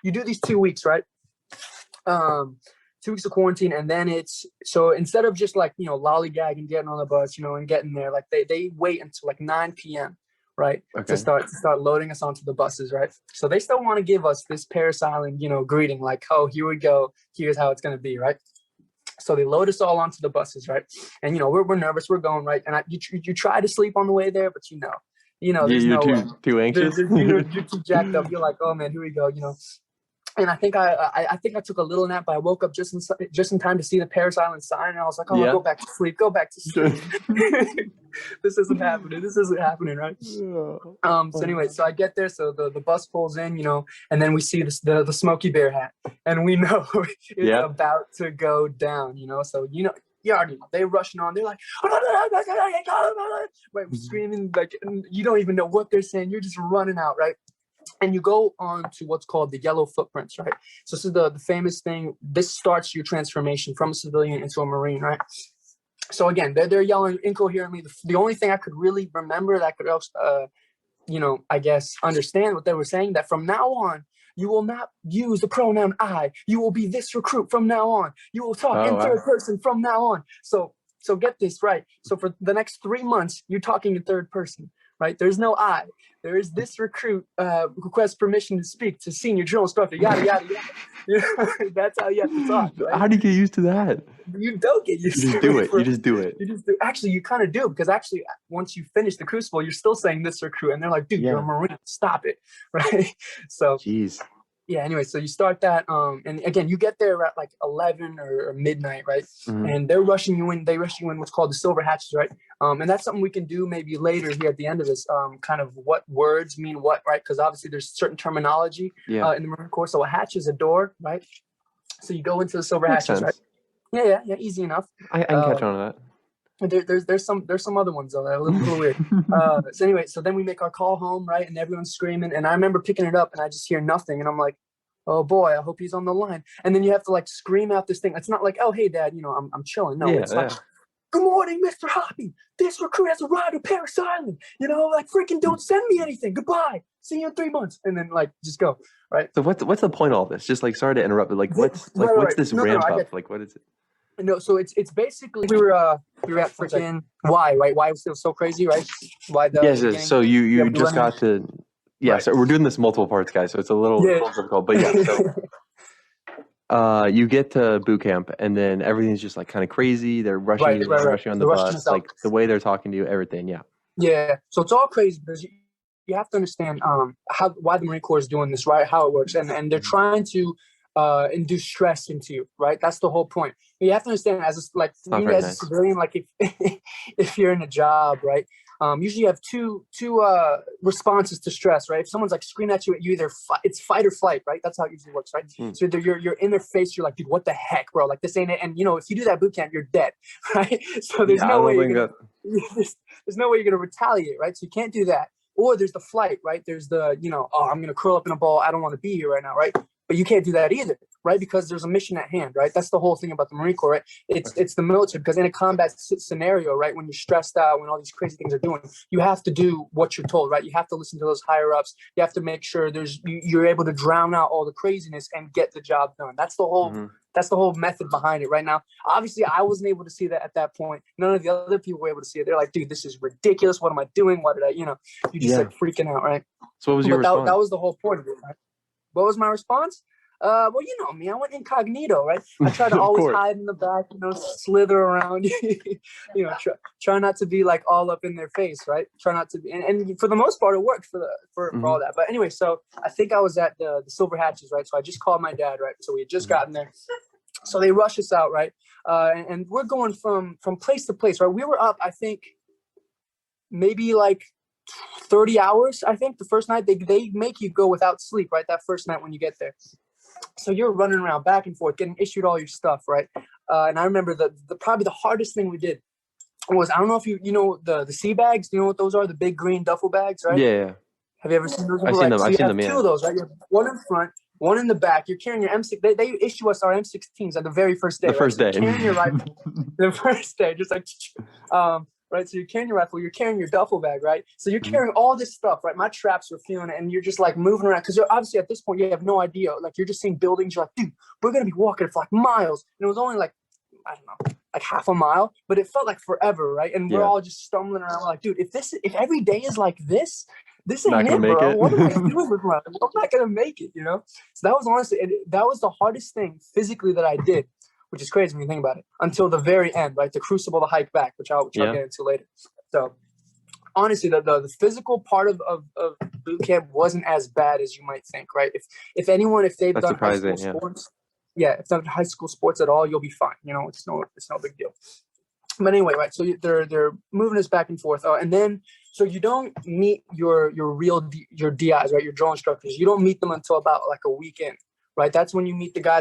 you do these 2 weeks, right? 2 weeks of quarantine, and then so instead of just like, lollygagging, getting on the bus, and getting there, like they wait until like 9 p.m. right? Okay. To start loading us onto the buses, right? So they still want to give us this Parris Island, greeting, like, oh, here we go, here's how it's gonna be, right? So they load us all onto the buses, right? And we're nervous, we're going, right? And you try to sleep on the way there, but there's you're no way. too anxious. You're too jacked up. You're like, oh man, here we go, And I think I took a little nap, but I woke up just in time to see the Parris Island sign, and I was like, oh, Yeah. Go back to sleep. This isn't happening, right? So anyway, so I get there, so the bus pulls in, and then we see the Smokey Bear hat, and we know it's about to go down, So you already know, they're rushing on. They're like, right, screaming, like, you don't even know what they're saying. You're just running out, right? And you go on to what's called the yellow footprints, right? So this is the famous thing. This starts your transformation from a civilian into a Marine, right? So again, they're yelling incoherently. The only thing I could really remember that could, I guess, understand what they were saying, that from now on, you will not use the pronoun I. You will be this recruit from now on. You will talk in third person from now on. So get this right. So for the next 3 months, you're talking in third person, right? There's no I. There is this recruit requests permission to speak to senior drill instructor, yada, yada, yada. That's how you have to talk, right? How do you get used to that? You don't get used to it. You just do it. Actually, you kind of do, because actually, once you finish the crucible, you're still saying this recruit, and they're like, dude, you're a Marine, stop it, right? So, jeez. Yeah, anyway, so you start that, and again, you get there at like 11 or midnight, right? Mm-hmm. And they're rushing you in. They rush you in what's called the silver hatches, right? And that's something we can do maybe later here at the end of this, kind of what words mean what, right? Because obviously there's certain terminology in the Marine Corps. So a hatch is a door, right? So you go into the silver hatches, right? Yeah, easy enough. I can catch on to that. There's some other ones though that are a little weird. So anyway, so then we make our call home, right? And everyone's screaming, and I remember picking it up, and I just hear nothing, and I'm like, oh boy, I hope he's on the line. And then you have to like scream out this thing. It's not like, oh hey dad, I'm chilling. No, it's like, good morning, Mr. Hoppy. This recruit has arrived at Parris Island. Like freaking don't send me anything. Goodbye. See you in 3 months. And then like just go, right? So what's the point of all this? Just like, sorry to interrupt, but like what's this ramp up? Like what is it? No, so it's basically we were at freaking why, right? Why was it so crazy, right? Why the so you just got to so we're doing this multiple parts, guys, so it's a little difficult, but so you get to boot camp, and then everything's just like kind of crazy. They're rushing rushing on the bus, like the way they're talking to you, everything. Yeah, so it's all crazy because you have to understand why the Marine Corps is doing this, right? How it works, and they're trying to induce stress into you, right? That's the whole point. But you have to understand, as a civilian, like if you're in a job, right? Usually you have two responses to stress, right? If someone's like screaming at you either it's fight or flight, right? That's how it usually works, right? So either you're in their face, you're like, dude, what the heck, bro? Like this ain't it. And if you do that boot camp, you're dead, right? So there's no way there's no way you're gonna retaliate, right? So you can't do that. Or there's the flight, right? There's the oh, I'm gonna curl up in a ball. I don't want to be here right now, right? But you can't do that either, right? Because there's a mission at hand, right? That's the whole thing about the Marine Corps, right? It's the military, because in a combat scenario, right, when you're stressed out, when all these crazy things are doing, you have to do what you're told, right? You have to listen to those higher ups. You have to make sure you're able to drown out all the craziness and get the job done. That's the whole that's the whole method behind it right now. Obviously, I wasn't able to see that at that point. None of the other people were able to see it. They're like, dude, this is ridiculous. What am I doing? Why did I, you just like freaking out, right? So what was your response? That was the whole point of it, right? What was my response? Well, you know me, I went incognito, right? I try to always hide in the back, slither around, try not to be like all up in their face, right? Try not to be, and for the most part, it worked for all that. But anyway, so I think I was at the Silver Hatches, right? So I just called my dad, right? So we had just gotten there. So they rush us out, right? And we're going from place to place, right? We were up, I think, maybe like 30 hours, I think. The first night, they make you go without sleep, right? That first night when you get there. So you're running around back and forth, getting issued all your stuff, right? And I remember the probably the hardest thing we did was, I don't know if you know the sea bags. Do you know what those are? The big green duffel bags, right? Yeah. Have you ever seen those? I've seen them. So I've seen them. two of those, right? You have one in front, one in the back. You're carrying your M6. They issue us our M16s at the very first day. The first day. You're carrying your rifle. The first day, just like. right? So you're carrying your rifle, you're carrying your duffel bag, right? So you're carrying all this stuff, right? My traps were feeling it, and you're just like moving around because you're obviously at this point you have no idea. Like you're just seeing buildings. You're like, dude, we're gonna be walking for like miles, and it was only like, I don't know, like half a mile, but it felt like forever, right? And we're all just stumbling around. We're like, dude, if every day is like this Not ain't gonna it, make bro. it. What am I doing with my life? I'm not gonna make it, you know. So that was honestly, that was the hardest thing physically that I did, which is crazy when you think about it. Until the very end, right? The crucible, the hike back, which I'll get into later. So honestly, the physical part of boot camp wasn't as bad as you might think, right? If anyone, if they've That's done high surprising, school sports, if done high school sports at all, you'll be fine. You know, it's no big deal. But anyway, right? So they're moving us back and forth, and then so you don't meet your real your DIs, right? Your drill instructors. You don't meet them until about like a weekend, right? That's when you meet the guys